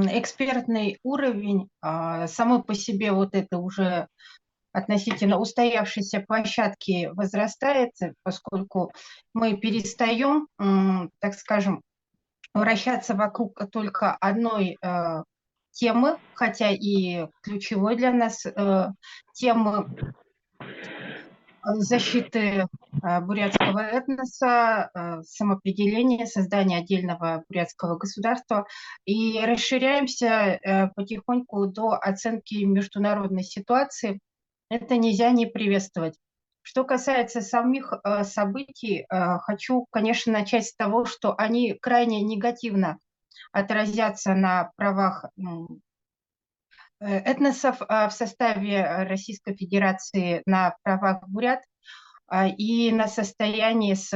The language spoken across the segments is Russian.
экспертный уровень самой по себе вот это уже относительно устоявшейся площадки возрастает, поскольку мы перестаем, так скажем, вращаться вокруг только одной темы, хотя и ключевой для нас темы защиты бурятского этноса, самоопределения, создания отдельного бурятского государства. И расширяемся потихоньку до оценки международной ситуации. Это нельзя не приветствовать. Что касается самих событий, хочу, конечно, начать с того, что они крайне негативно отразятся на правах этносов в составе Российской Федерации, на правах бурят и на состоянии с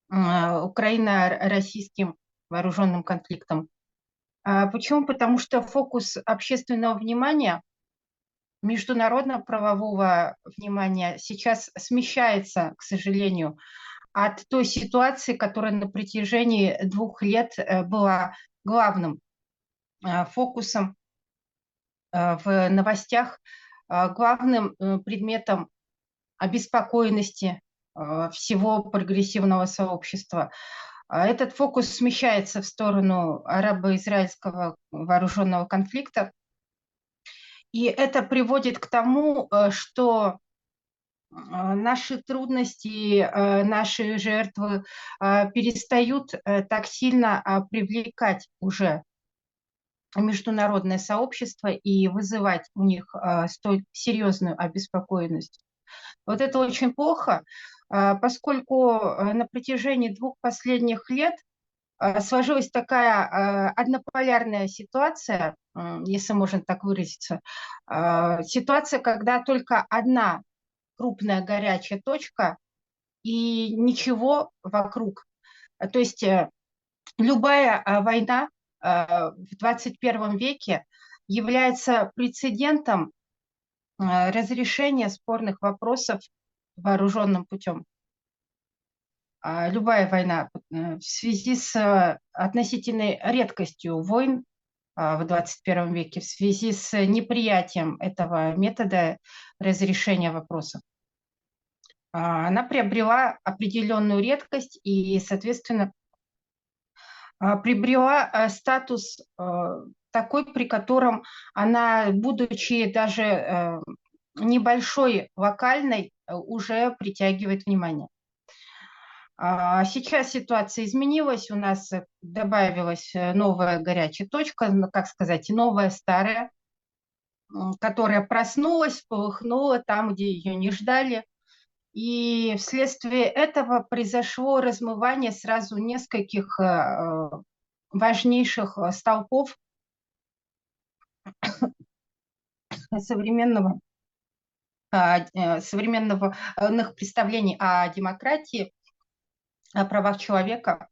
украино-российским вооруженным конфликтом. Почему? Потому что фокус общественного внимания, международно-правового внимания сейчас смещается, к сожалению, от той ситуации, которая на протяжении 2 лет была главным фокусом в новостях, главным предметом обеспокоенности всего прогрессивного сообщества. Этот фокус смещается в сторону арабо-израильского вооруженного конфликта, и это приводит к тому, что наши трудности, наши жертвы перестают так сильно привлекать уже международное сообщество и вызывать у них столь серьезную обеспокоенность. Вот это очень плохо, поскольку на протяжении 2 последних лет сложилась такая однополярная ситуация, если можно так выразиться, ситуация, когда только одна крупная горячая точка и ничего вокруг. То есть любая война в 21 веке является прецедентом разрешения спорных вопросов вооруженным путем. Любая война в связи с относительной редкостью войн в 21 веке, в связи с неприятием этого метода разрешения вопросов, она приобрела определенную редкость и, соответственно, приобрела статус такой, при котором она, будучи даже небольшой, локальной, уже притягивает внимание. Сейчас ситуация изменилась, у нас добавилась новая горячая точка, как сказать, новая старая, которая проснулась, полыхнула там, где ее не ждали. И вследствие этого произошло размывание сразу нескольких важнейших столпов современных представлений о демократии, о правах человека.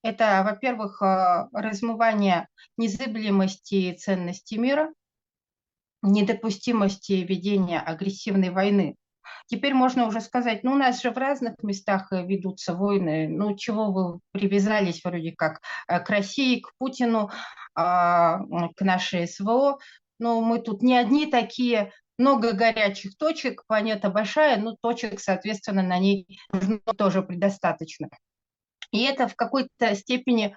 Это, во-первых, размывание незыблемости ценностей мира, недопустимости ведения агрессивной войны. Теперь можно уже сказать, ну, у нас же в разных местах ведутся войны, ну, чего вы привязались вроде как к России, к Путину, к нашей СВО. Но мы тут не одни такие, много горячих точек, планета большая, но точек, соответственно, на ней тоже предостаточно. И это в какой-то степени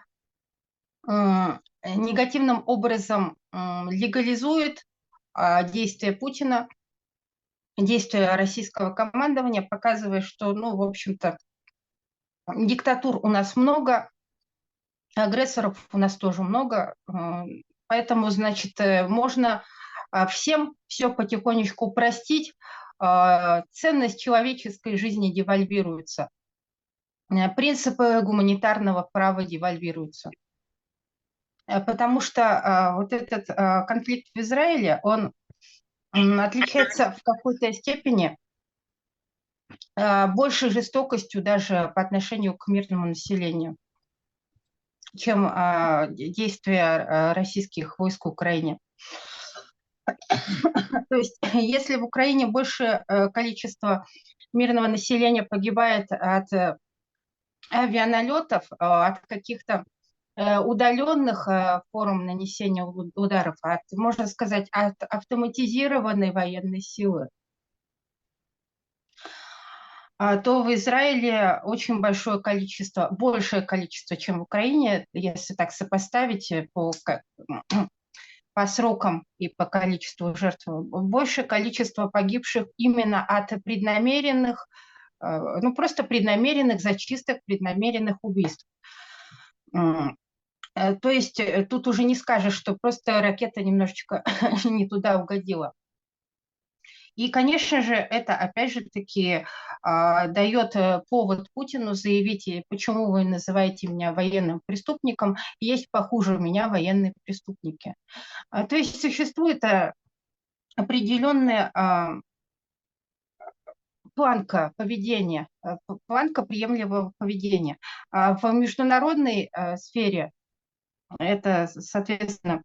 негативным образом легализует действия Путина, действия российского командования, показывая, что, ну, в общем-то, диктатур у нас много, агрессоров у нас тоже много, поэтому, значит, можно всем все потихонечку простить, ценность человеческой жизни девальвируется, принципы гуманитарного права девальвируются. Потому что вот этот конфликт в Израиле, он отличается в какой-то степени большей жестокостью даже по отношению к мирному населению, чем действия российских войск в Украине. То есть если в Украине большее количество мирного населения погибает от авианалетов, от каких-то удаленных форм нанесения ударов, можно сказать, от автоматизированной военной силы, то в Израиле очень большее количество, чем в Украине, если так сопоставить по срокам и по количеству жертв, большее количество погибших именно от преднамеренных, ну просто преднамеренных зачисток, преднамеренных убийств. То есть тут уже не скажешь, что просто ракета немножечко не туда угодила. И, конечно же, это, опять же таки, дает повод Путину заявить, почему вы называете меня военным преступником, есть похуже меня военные преступники. То есть существует определенная планка поведения, планка приемлемого поведения. В международной сфере это, соответственно,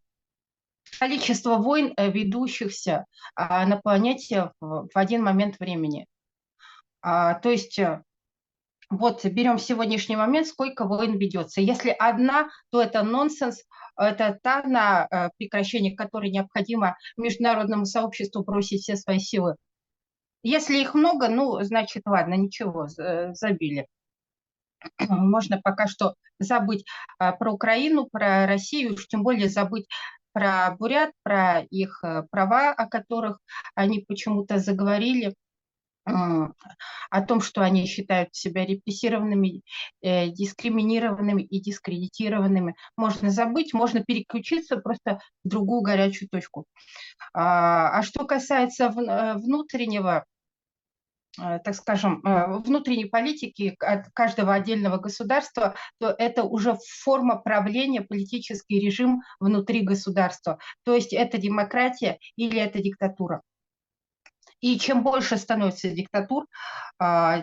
количество войн, ведущихся на планете в один момент времени. То есть вот берем сегодняшний момент, сколько войн ведется. Если одна, то это нонсенс, это та, на прекращение которой необходимо международному сообществу бросить все свои силы. Если их много, ну, значит, ладно, ничего, забили. Можно пока что забыть про Украину, про Россию, уж тем более забыть про бурят, про их права, о которых они почему-то заговорили, о том, что они считают себя репрессированными, дискриминированными и дискредитированными. Можно забыть, можно переключиться просто в другую горячую точку. А что касается внутреннего, так скажем, внутренней политики от каждого отдельного государства, то это уже форма правления, политический режим внутри государства. То есть это демократия или это диктатура. И чем больше становится диктатур,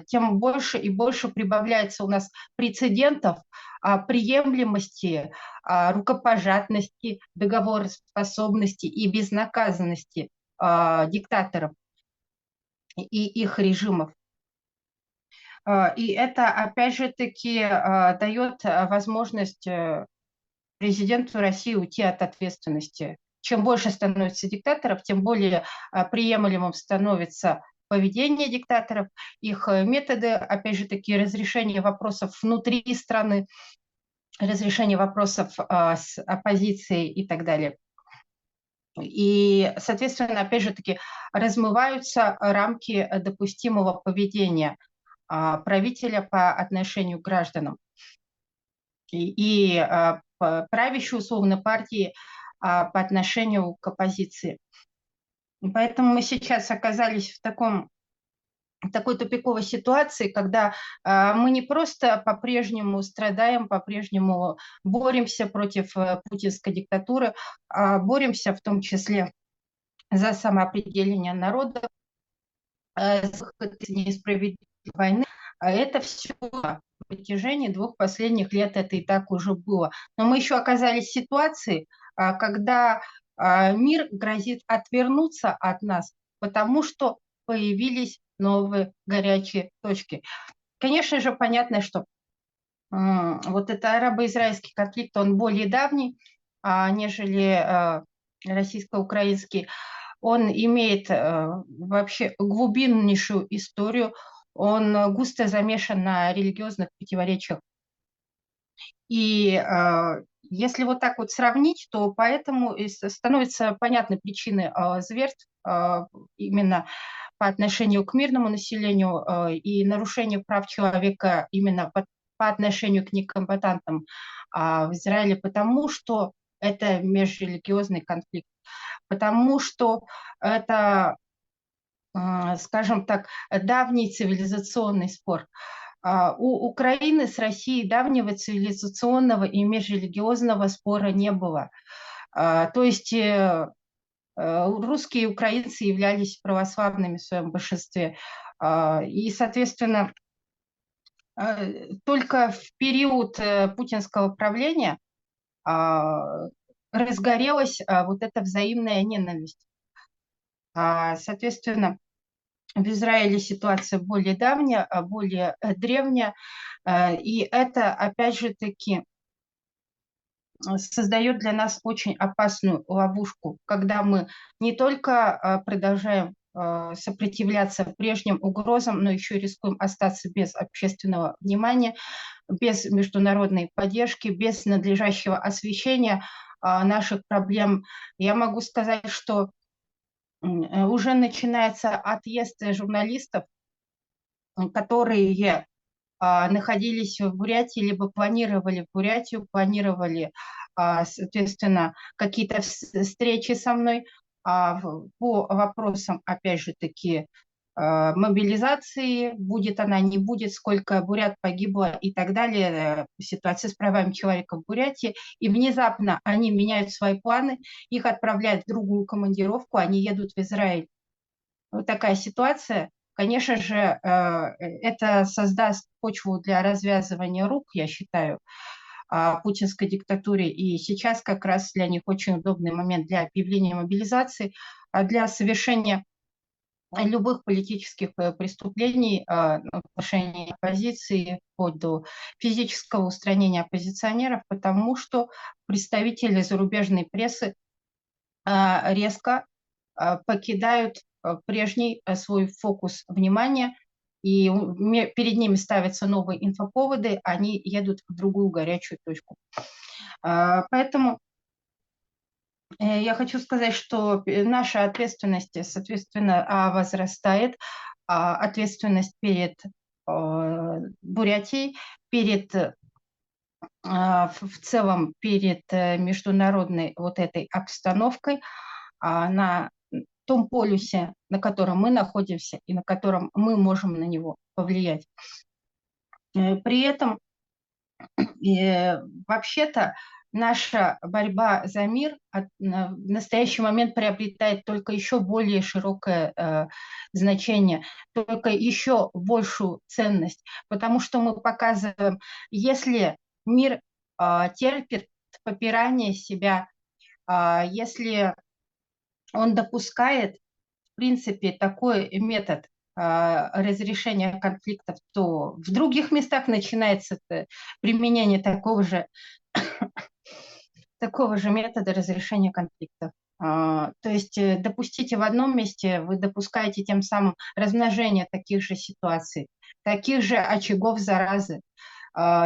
тем больше и больше прибавляется у нас прецедентов приемлемости, рукопожатности, договороспособности и безнаказанности диктаторов и их режимов. И это, опять же таки, дает возможность президенту России уйти от ответственности. Чем больше становится диктаторов, тем более приемлемым становится поведение диктаторов, их методы, опять же таки, разрешение вопросов внутри страны, разрешение вопросов с оппозицией и так далее. И, соответственно, опять же таки, размываются рамки допустимого поведения правителя по отношению к гражданам. И правящей условно партии по отношению к оппозиции. И поэтому мы сейчас оказались в такой тупиковой ситуации, когда мы не просто по-прежнему страдаем, по-прежнему боремся против путинской диктатуры, а боремся в том числе за самоопределение народа, за несправедливой войны. Это все на протяжении 2 последних лет это и так уже было. Но мы еще оказались в ситуации, когда мир грозит отвернуться от нас, потому что появились новые горячие точки. Конечно же, понятно, что вот это арабо-израильский конфликт, он более давний, нежели российско-украинский. Он имеет вообще глубиннейшую историю, он густо замешан на религиозных противоречиях. И если вот так вот сравнить, то поэтому становятся понятны причины зверств именно по отношению к мирному населению и нарушению прав человека именно по отношению к некомбатантам в Израиле, потому что это межрелигиозный конфликт, потому что это, скажем так, давний цивилизационный спор. У Украины с Россией давнего цивилизационного и межрелигиозного спора не было. То есть русские и украинцы являлись православными в своем большинстве. И, соответственно, только в период путинского правления разгорелась вот эта взаимная ненависть. Соответственно, в Израиле ситуация более давняя, более древняя, и это, опять же таки, создает для нас очень опасную ловушку, когда мы не только продолжаем сопротивляться прежним угрозам, но еще и рискуем остаться без общественного внимания, без международной поддержки, без надлежащего освещения наших проблем. Я могу сказать, что уже начинается отъезд журналистов, которые находились в Бурятии, либо планировали в Бурятию, планировали, соответственно, какие-то встречи со мной по вопросам, опять же таки, мобилизации, будет она, не будет, сколько бурят погибло и так далее, ситуация с правами человека в Бурятии. И внезапно они меняют свои планы, их отправляют в другую командировку, они едут в Израиль. Вот такая ситуация. Конечно же, это создаст почву для развязывания рук, я считаю, путинской диктатуре. И сейчас как раз для них очень удобный момент для объявления мобилизации, для совершения любых политических преступлений в отношении оппозиции, вплоть до физического устранения оппозиционеров, потому что представители зарубежной прессы резко покидают прежний свой фокус внимания, и перед ними ставятся новые инфоповоды, они едут в другую горячую точку. Поэтому я хочу сказать, что наша ответственность, соответственно, возрастает, ответственность перед Бурятией, перед в целом перед международной вот этой обстановкой на том полюсе, на котором мы находимся и на котором мы можем на него повлиять. При этом вообще-то наша борьба за мир в настоящий момент приобретает только еще более широкое значение, только еще большую ценность, потому что мы показываем, если мир терпит попирание себя, если он допускает, в принципе, такой метод разрешения конфликтов, то в других местах начинается применение такого же метода разрешения конфликтов. То есть допустите в одном месте, вы допускаете тем самым размножение таких же ситуаций, таких же очагов заразы.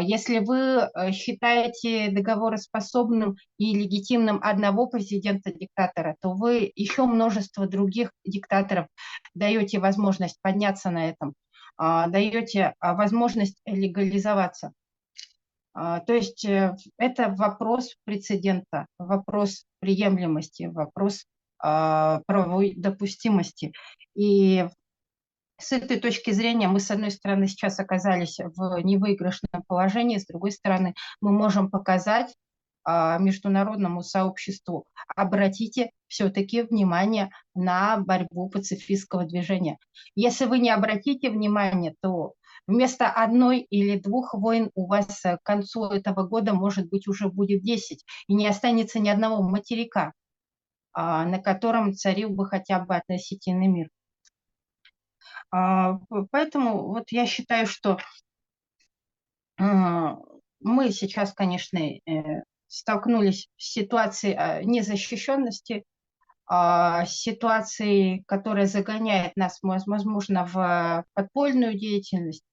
Если вы считаете договороспособным и легитимным одного президента-диктатора, то вы еще множество других диктаторов даете возможность подняться на этом, даете возможность легализоваться. То есть это вопрос прецедента, вопрос приемлемости, вопрос правовой допустимости. И с этой точки зрения мы, с одной стороны, сейчас оказались в невыигрышном положении, с другой стороны, мы можем показать международному сообществу: обратите все-таки внимание на борьбу пацифистского движения. Если вы не обратите внимание, то вместо одной или двух войн у вас к концу этого года, может быть, уже будет 10, и не останется ни одного материка, на котором царил бы хотя бы относительный мир. Поэтому вот я считаю, что мы сейчас, конечно, столкнулись с ситуацией незащищенности, ситуацией, которая загоняет нас, возможно, в подпольную деятельность,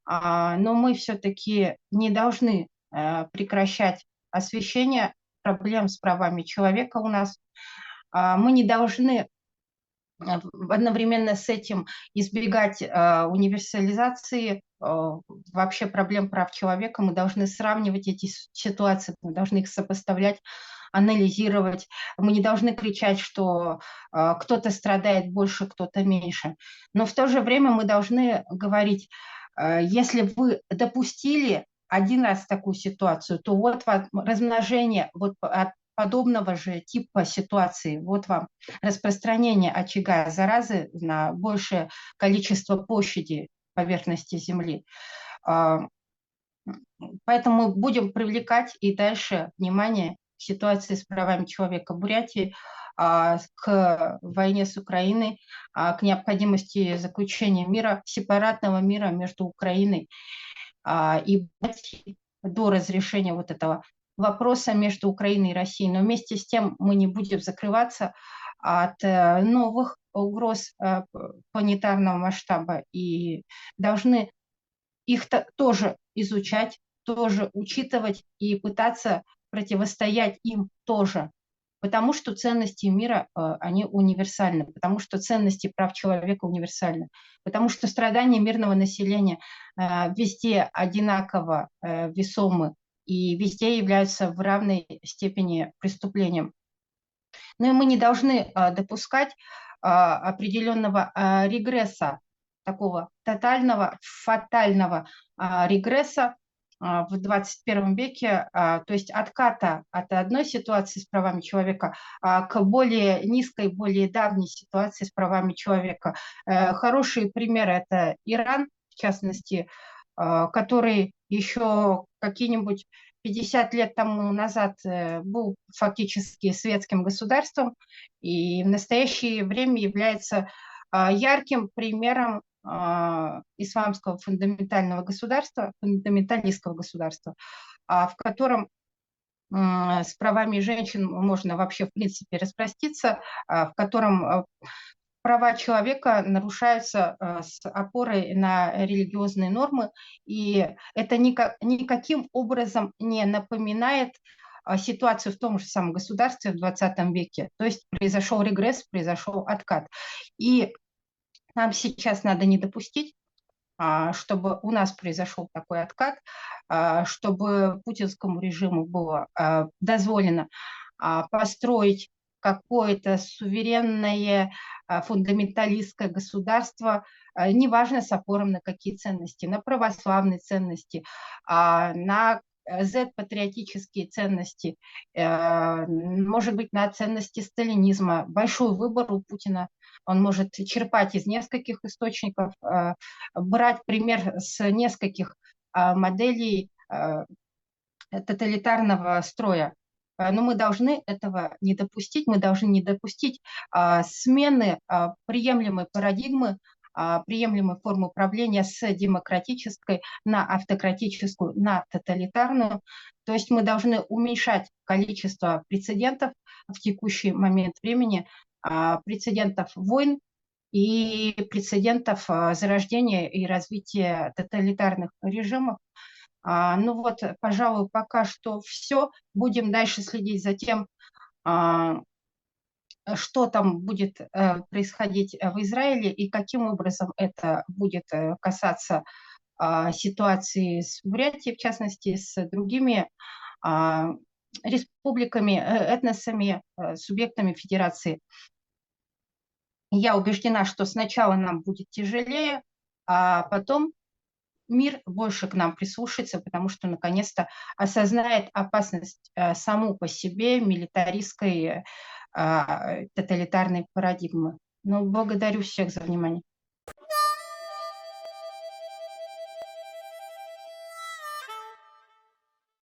но мы все-таки не должны прекращать освещение проблем с правами человека у нас. Мы не должны одновременно с этим избегать универсализации вообще проблем прав человека. Мы должны сравнивать эти ситуации, мы должны их сопоставлять, анализировать. Мы не должны кричать, что кто-то страдает больше, кто-то меньше. Но в то же время мы должны говорить: если вы допустили один раз такую ситуацию, то вот размножение вот от подобного же типа ситуации, вот вам распространение очага заразы на большее количество площади поверхности Земли. Поэтому мы будем привлекать и дальше внимание к ситуации с правами человека в Бурятии, к войне с Украиной, к необходимости заключения мира, сепаратного мира между Украиной и Бурятией до разрешения вот этого вопроса между Украиной и Россией. Но вместе с тем мы не будем закрываться от новых угроз планетарного масштаба и должны их тоже изучать, тоже учитывать и пытаться противостоять им тоже. Потому что ценности мира, они универсальны, потому что ценности прав человека универсальны, потому что страдания мирного населения везде одинаково весомы и везде являются в равной степени преступлением. Но и мы не должны допускать определенного регресса, такого тотального, фатального регресса в 21 веке, то есть отката от одной ситуации с правами человека к более низкой, более давней ситуации с правами человека. Хороший пример – это Иран, в частности, который еще какие-нибудь 50 лет тому назад был фактически светским государством и в настоящее время является ярким примером исламского фундаментального государства, фундаменталистского государства, в котором с правами женщин можно вообще в принципе распроститься, в котором права человека нарушаются с опорой на религиозные нормы, и это никаким образом не напоминает ситуацию в том же самом государстве в 20 веке. То есть произошел регресс, произошел откат. И нам сейчас надо не допустить, чтобы у нас произошел такой откат, чтобы путинскому режиму было дозволено построить какое-то суверенное фундаменталистское государство, неважно с опором на какие ценности, на православные ценности, на Z-патриотические ценности, может быть, на ценности сталинизма. Большой выбор у Путина. Он может черпать из нескольких источников, брать пример с нескольких моделей тоталитарного строя. Но мы должны этого не допустить. Мы должны не допустить смены приемлемой парадигмы, приемлемой формы управления с демократической на автократическую, на тоталитарную. То есть мы должны уменьшать количество прецедентов в текущий момент времени, прецедентов войн и прецедентов зарождения и развития тоталитарных режимов. Ну вот, пожалуй, пока что все. Будем дальше следить за тем, что там будет происходить в Израиле и каким образом это будет касаться ситуации с Бурятией, в частности, с другими республиками, этносами, субъектами федерации. Я убеждена, что сначала нам будет тяжелее, а потом мир больше к нам прислушается, потому что наконец-то осознает опасность саму по себе милитаристской тоталитарной парадигмы. Но благодарю всех за внимание.